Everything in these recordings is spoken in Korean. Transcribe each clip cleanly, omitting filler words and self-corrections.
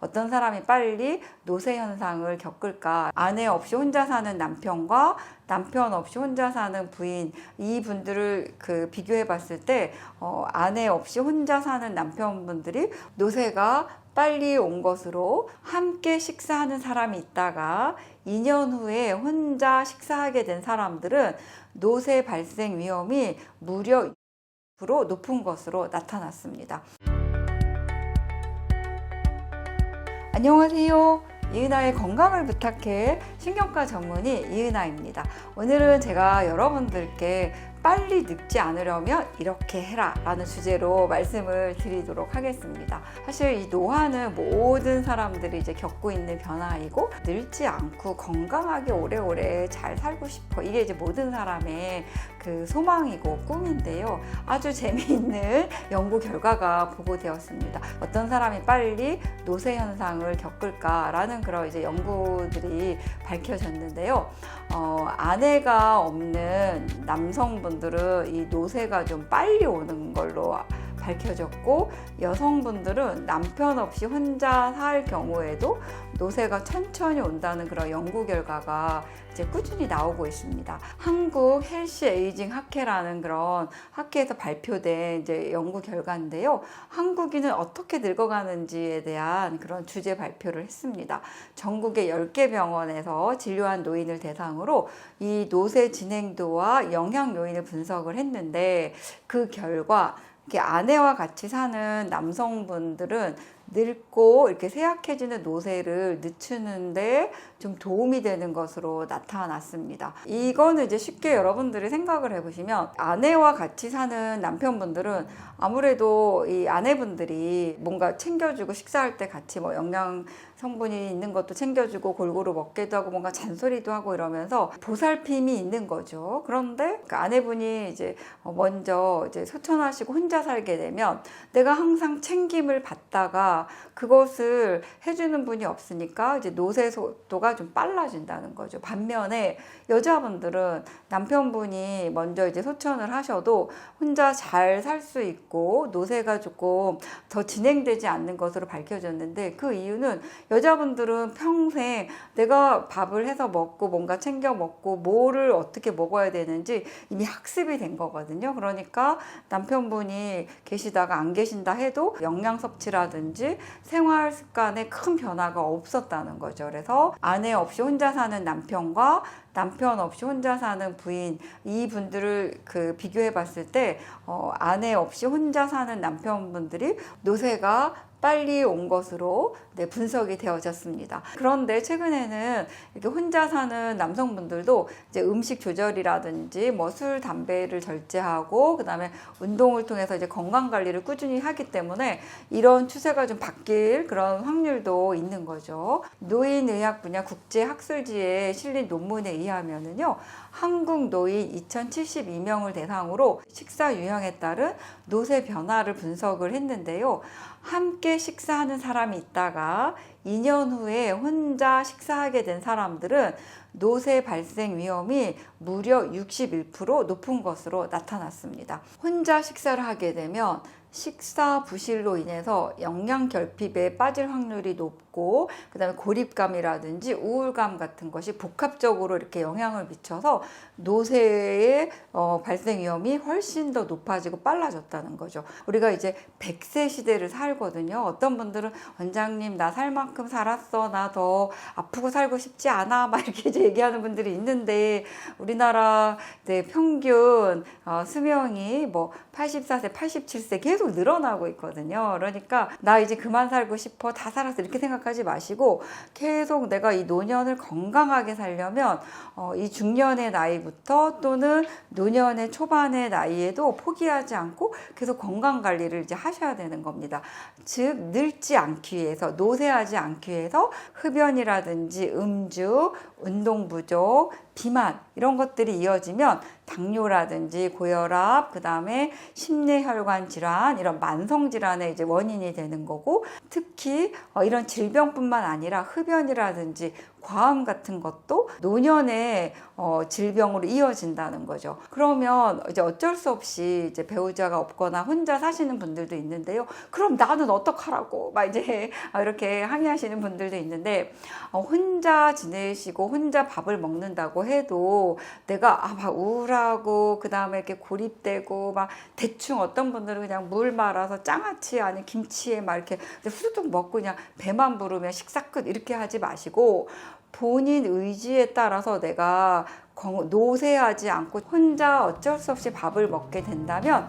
어떤 사람이 빨리 노쇠 현상을 겪을까? 아내 없이 혼자 사는 남편과 남편 없이 혼자 사는 부인, 이 분들을 비교해 봤을 때 아내 없이 혼자 사는 남편분들이 노쇠가 빨리 온 것으로, 함께 식사하는 사람이 있다가 2년 후에 혼자 식사하게 된 사람들은 노쇠 발생 위험이 무려 6% 높은 것으로 나타났습니다. 안녕하세요. 이은아의 건강을 부탁해, 신경과 전문의 이은아입니다. 오늘은 제가 여러분들께 빨리 늙지 않으려면 이렇게 해라 라는 주제로 말씀을 드리도록 하겠습니다. 사실 이 노화는 모든 사람들이 이제 겪고 있는 변화이고, 늙지 않고 건강하게 오래오래 잘 살고 싶어, 이게 이제 모든 사람의 소망이고 꿈인데요. 아주 재미있는 연구 결과가 보고되었습니다. 어떤 사람이 빨리 노쇠 현상을 겪을까라는 그런 이제 연구들이 밝혀졌는데요. 아내가 없는 남성분들은 이 노쇠가 좀 빨리 오는 걸로 밝혀졌고, 여성분들은 남편 없이 혼자 살 경우에도 노쇠가 천천히 온다는 그런 연구 결과가 이제 꾸준히 나오고 있습니다. 한국 헬시 에이징 학회라는 그런 학회에서 발표된 이제 연구 결과인데요. 한국인은 어떻게 늙어가는지에 대한 그런 주제 발표를 했습니다. 전국의 10개 병원에서 진료한 노인을 대상으로 이 노쇠 진행도와 영향 요인을 분석을 했는데, 그 결과 아내와 같이 사는 남성분들은 늙고 이렇게 쇠약해지는 노쇠를 늦추는데 좀 도움이 되는 것으로 나타났습니다. 이거는 이제 쉽게 여러분들이 생각을 해보시면, 아내와 같이 사는 남편분들은 아무래도 이 아내분들이 뭔가 챙겨주고, 식사할 때 같이 뭐 영양 성분이 있는 것도 챙겨주고 골고루 먹기도 하고 뭔가 잔소리도 하고 이러면서 보살핌이 있는 거죠. 그런데 아내분이 이제 먼저 이제 소천하시고 혼자 살게 되면 내가 항상 챙김을 받다가 그것을 해주는 분이 없으니까 이제 노쇠 속도가 좀 빨라진다는 거죠. 반면에 여자분들은 남편분이 먼저 이제 소천을 하셔도 혼자 잘 살 수 있고 노쇠가 조금 더 진행되지 않는 것으로 밝혀졌는데, 그 이유는 여자분들은 평생 내가 밥을 해서 먹고 뭔가 챙겨 먹고 뭐를 어떻게 먹어야 되는지 이미 학습이 된 거거든요. 그러니까 남편분이 계시다가 안 계신다 해도 영양 섭취라든지 생활 습관에 큰 변화가 없었다는 거죠. 그래서 아내 없이 혼자 사는 남편과 남편 없이 혼자 사는 부인, 이 분들을 비교해 봤을 때 아내 없이 혼자 사는 남편분들이 노쇠가 빨리 온 것으로 분석이 되어졌습니다. 그런데 최근에는 이렇게 혼자 사는 남성분들도 이제 음식 조절이라든지 뭐 술, 담배를 절제하고 그다음에 운동을 통해서 이제 건강 관리를 꾸준히 하기 때문에 이런 추세가 좀 바뀔 그런 확률도 있는 거죠. 노인의학 분야 국제학술지에 실린 논문에 의하면은요, 한국 노인 2072명을 대상으로 식사 유형에 따른 노쇠 변화를 분석을 했는데요. 함께 식사하는 사람이 있다가 2년 후에 혼자 식사하게 된 사람들은 노쇠 발생 위험이 무려 61% 높은 것으로 나타났습니다. 혼자 식사를 하게 되면 식사 부실로 인해서 영양 결핍에 빠질 확률이 높고, 그다음에 고립감이라든지 우울감 같은 것이 복합적으로 이렇게 영향을 미쳐서 노쇠의 발생 위험이 훨씬 더 높아지고 빨라졌다는 거죠. 우리가 이제 100세 시대를 살거든요. 어떤 분들은 원장님 나 살 만큼 살았어, 나 더 아프고 살고 싶지 않아, 막 이렇게 이제 얘기하는 분들이 있는데, 우리나라 평균 수명이 뭐 84세, 87세 계속 늘어나고 있거든요. 그러니까 나 이제 그만 살고 싶어, 다 살았어, 이렇게 생각하지 마시고 계속 내가 이 노년을 건강하게 살려면 이 중년의 나이부터 또는 노년의 초반의 나이에도 포기하지 않고 계속 건강 관리를 이제 하셔야 되는 겁니다. 즉 늙지 않기 위해서, 노쇠하지 않기 위해서 흡연이라든지 음주, 운동 부족, 비만 이런 것들이 이어지면 당뇨라든지 고혈압, 그 다음에 심뇌혈관 질환, 이런 만성 질환의 이제 원인이 되는 거고, 특히 이런 질병뿐만 아니라 흡연이라든지 과음 같은 것도 노년의 질병으로 이어진다는 거죠. 그러면 이제 어쩔 수 없이 이제 배우자가 없거나 혼자 사시는 분들도 있는데요. 그럼 나는 어떡하라고 막 이제 이렇게 항의하시는 분들도 있는데, 혼자 지내시고 혼자 밥을 먹는다고 해도 내가 막 우울하고 그 다음에 이렇게 고립되고 막 대충 어떤 분들은 그냥 물 말아서 장아찌 아니 김치에 막 이렇게 후두둑 먹고 그냥 배만 부르면 식사 끝 이렇게 하지 마시고, 본인 의지에 따라서 내가 노쇠하지 않고 혼자 어쩔 수 없이 밥을 먹게 된다면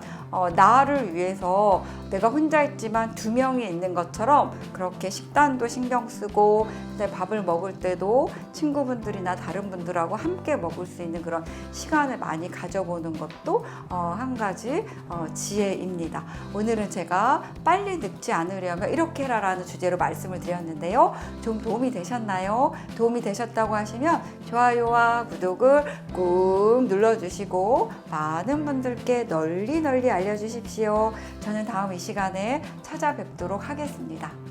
나를 위해서 내가 혼자 있지만 두 명이 있는 것처럼 그렇게 식단도 신경 쓰고 밥을 먹을 때도 친구분들이나 다른 분들하고 함께 먹을 수 있는 그런 시간을 많이 가져보는 것도 한 가지 지혜입니다. 오늘은 제가 빨리 늙지 않으려면 이렇게 해라라는 주제로 말씀을 드렸는데요. 좀 도움이 되셨나요? 도움이 되셨다고 하시면 좋아요와 구독을 꾹 눌러주시고 많은 분들께 널리 알려주십시오. 저는 다음 이 시간에 찾아뵙도록 하겠습니다.